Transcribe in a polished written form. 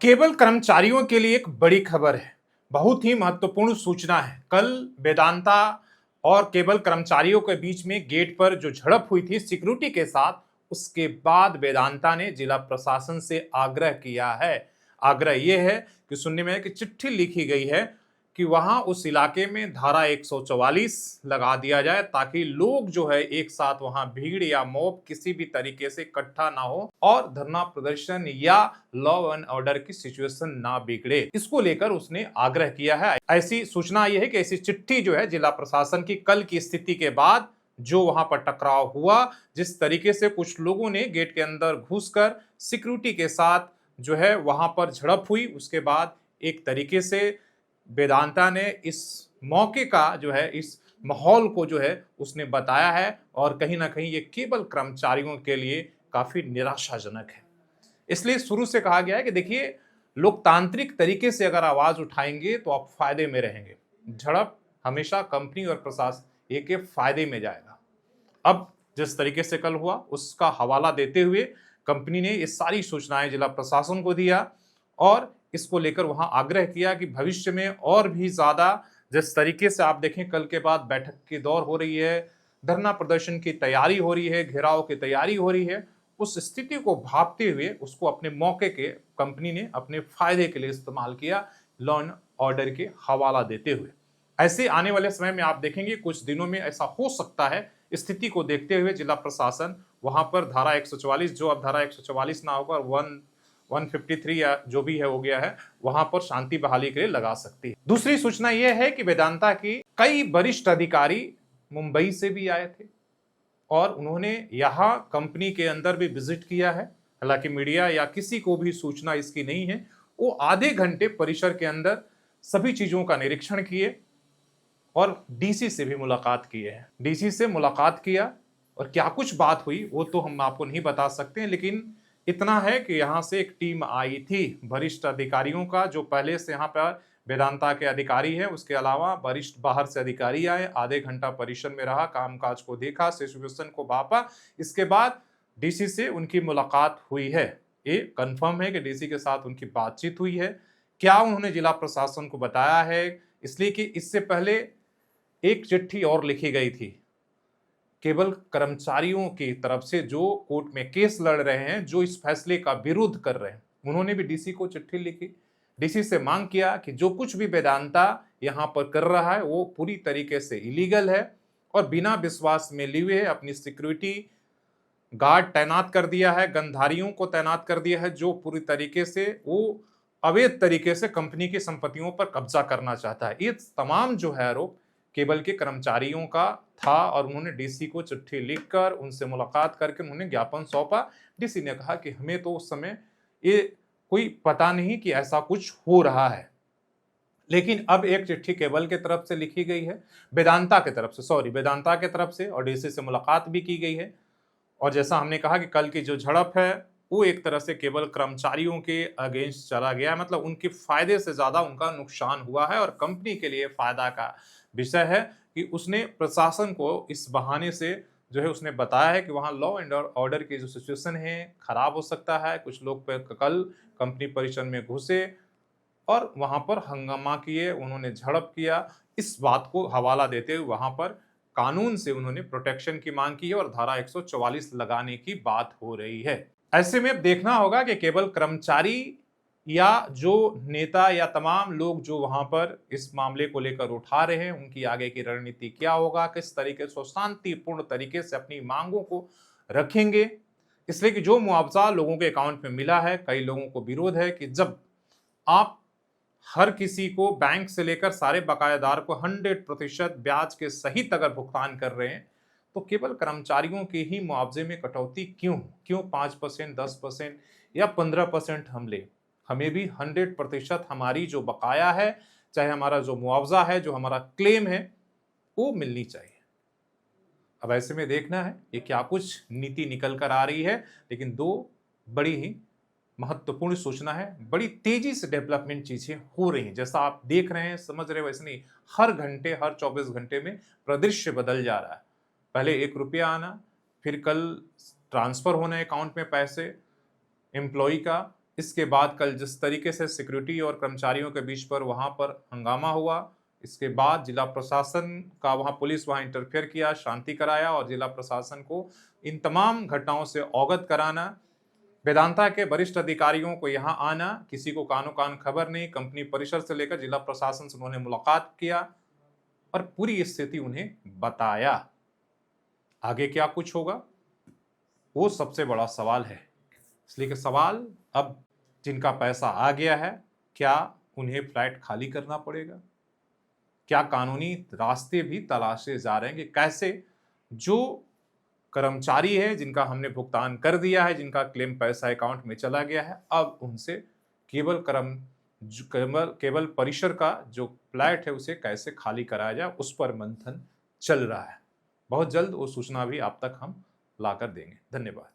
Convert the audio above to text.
केवल कर्मचारियों के लिए एक बड़ी खबर है। बहुत ही महत्वपूर्ण सूचना है। कल वेदांता और केवल कर्मचारियों के बीच में गेट पर जो झड़प हुई थी सिक्योरिटी के साथ, उसके बाद वेदांता ने जिला प्रशासन से आग्रह किया है। आग्रह यह है कि सुनने में है कि चिट्ठी लिखी गई है कि वहां उस इलाके में धारा 144 लगा दिया जाए ताकि लोग जो है एक साथ वहां भीड़ या मॉब किसी भी तरीके से इकट्ठा ना हो और धरना प्रदर्शन या लॉ एंड ऑर्डर की सिचुएशन ना बिगड़े। इसको लेकर उसने आग्रह किया है। ऐसी सूचना यह है कि ऐसी चिट्ठी जो है जिला प्रशासन की कल की स्थिति के बाद जो वहां पर टकराव हुआ, जिस तरीके से कुछ लोगों ने गेट के अंदर घुसकर सिक्योरिटी के साथ जो है वहां पर झड़प हुई, उसके बाद एक तरीके से वेदांता ने इस मौके का जो है इस माहौल को जो है उसने बताया है और कहीं ना कहीं ये केवल कर्मचारियों के लिए काफी निराशाजनक है। इसलिए शुरू से कहा गया है कि देखिए, लोकतांत्रिक तरीके से अगर आवाज उठाएंगे तो आप फायदे में रहेंगे। झड़प हमेशा कंपनी और प्रशासन के फायदे में जाएगा। अब जिस तरीके से कल हुआ उसका हवाला देते हुए कंपनी ने ये सारी सूचनाएं जिला प्रशासन को दिया और इसको लेकर वहां आग्रह किया कि भविष्य में और भी ज्यादा जिस तरीके से आप देखें कल के बाद बैठक की दौर हो रही है, धरना प्रदर्शन की तैयारी हो रही है, घेराव की तैयारी हो रही है, उस स्थिति को भांपते हुए उसको अपने मौके के कंपनी ने अपने फायदे के लिए इस्तेमाल किया, लॉ एंड ऑर्डर के हवाला देते हुए। ऐसे आने वाले समय में आप देखेंगे कुछ दिनों में ऐसा हो सकता है। स्थिति को देखते हुए जिला प्रशासन वहां पर धारा 144 जो अब धारा 144 ना होकर 153 या जो भी है हो गया है, वहां पर शांति बहाली के लिए लगा सकती है। दूसरी सूचना यह है कि वेदांता की कई वरिष्ठ अधिकारी मुंबई से भी आए थे और उन्होंने यहाँ कंपनी के अंदर भी विजिट किया है। हालांकि मीडिया या किसी को भी सूचना इसकी नहीं है। वो आधे घंटे परिसर के अंदर सभी चीजों का निरीक्षण किए और डीसी से भी मुलाकात की है। डीसी से मुलाकात किया और क्या कुछ बात हुई वो तो हम आपको नहीं बता सकते हैं, लेकिन इतना है कि यहाँ से एक टीम आई थी वरिष्ठ अधिकारियों का जो पहले से यहाँ पर वेदांता के अधिकारी है। उसके अलावा वरिष्ठ बाहर से अधिकारी आए, आधे घंटा परिसर में रहा, कामकाज को देखा, सिचुएशन को भापा। इसके बाद डीसी से उनकी मुलाकात हुई है। ये कंफर्म है कि डीसी के साथ उनकी बातचीत हुई है। क्या उन्होंने जिला प्रशासन को बताया है? इसलिए कि इससे पहले एक चिट्ठी और लिखी गई थी केवल कर्मचारियों की तरफ से जो कोर्ट में केस लड़ रहे हैं, जो इस फैसले का विरोध कर रहे हैं। उन्होंने भी डीसी को चिट्ठी लिखी, डीसी से मांग किया कि जो कुछ भी वेदांता यहां पर कर रहा है वो पूरी तरीके से इलीगल है और बिना विश्वास में लिए अपनी सिक्योरिटी गार्ड तैनात कर दिया है, गंधारियों को तैनात कर दिया है जो पूरी तरीके से वो अवैध तरीके से कंपनी की संपत्तियों पर कब्जा करना चाहता है। ये तमाम जो है आरोप केबल के कर्मचारियों का था और उन्होंने डीसी को चिट्ठी लिखकर उनसे मुलाकात करके उन्होंने ज्ञापन सौंपा। डीसी ने कहा कि हमें तो उस समय ये कोई पता नहीं कि ऐसा कुछ हो रहा है, लेकिन अब एक चिट्ठी केबल के तरफ से लिखी गई है, वेदांता के तरफ से, सॉरी वेदांता के तरफ से, और डीसी से मुलाकात भी की गई है। और जैसा हमने कहा कि कल की जो झड़प है वो एक तरह से केवल कर्मचारियों के अगेंस्ट चला गया है, मतलब उनके फायदे से ज्यादा उनका नुकसान हुआ है और कंपनी के लिए फायदा का विषय है कि उसने प्रशासन को इस बहाने से जो है उसने बताया है कि वहां लॉ एंड ऑर्डर की जो सिचुएशन है खराब हो सकता है। कुछ लोग कल कंपनी परिसर में घुसे और वहां पर हंगामा किए, उन्होंने झड़प किया। इस बात को हवाला देते हुए वहां पर कानून से उन्होंने प्रोटेक्शन की मांग की है और धारा 144 लगाने की बात हो रही है। ऐसे में अब देखना होगा कि केवल कर्मचारी या जो नेता या तमाम लोग जो वहां पर इस मामले को लेकर उठा रहे हैं उनकी आगे की रणनीति क्या होगा, किस तरीके से शांतिपूर्ण तरीके से अपनी मांगों को रखेंगे। इसलिए कि जो मुआवजा लोगों के अकाउंट में मिला है, कई लोगों को विरोध है कि जब आप हर किसी को बैंक से लेकर सारे बकायादार को 100% ब्याज के सहित अगर भुगतान कर रहे हैं तो केवल कर्मचारियों के ही मुआवजे में कटौती क्यों क्यों 5%, 10% या 15% हम ले? हमें भी 100% हमारी जो बकाया है, चाहे हमारा जो मुआवजा है, जो हमारा क्लेम है, वो मिलनी चाहिए। अब ऐसे में देखना है ये क्या कुछ नीति निकल कर आ रही है, लेकिन दो बड़ी ही महत्वपूर्ण सूचना है। बड़ी तेजी से डेवलपमेंट चीजें हो रही हैं, जैसा आप देख रहे हैं, समझ रहे हो, वैसे नहीं। हर घंटे, हर 24 घंटे में परिदृश्य बदल जा रहा है। पहले 1 रुपया आना, फिर कल ट्रांसफर होना अकाउंट में पैसे एम्प्लॉय का, इसके बाद कल जिस तरीके से सिक्योरिटी और कर्मचारियों के बीच पर वहां पर हंगामा हुआ, इसके बाद जिला प्रशासन का वहां पुलिस वहां इंटरफेयर किया, शांति कराया और जिला प्रशासन को इन तमाम घटनाओं से अवगत कराना, वेदांता के वरिष्ठ अधिकारियों को यहां आना, किसी को कानो कान खबर नहीं, कंपनी परिसर से लेकर जिला प्रशासन से उन्होंने मुलाकात किया और पूरी स्थिति उन्हें बताया। आगे क्या कुछ होगा वो सबसे बड़ा सवाल है। इसलिए कि सवाल अब जिनका पैसा आ गया है, क्या उन्हें फ्लैट खाली करना पड़ेगा? क्या कानूनी रास्ते भी तलाशे जा रहे हैं कि कैसे जो कर्मचारी है जिनका हमने भुगतान कर दिया है, जिनका क्लेम पैसा अकाउंट में चला गया है, अब उनसे केवल परिसर का जो फ्लैट है उसे कैसे खाली कराया जाए, उस पर मंथन चल रहा है। बहुत जल्द वो सूचना भी आप तक हम लाकर देंगे। धन्यवाद।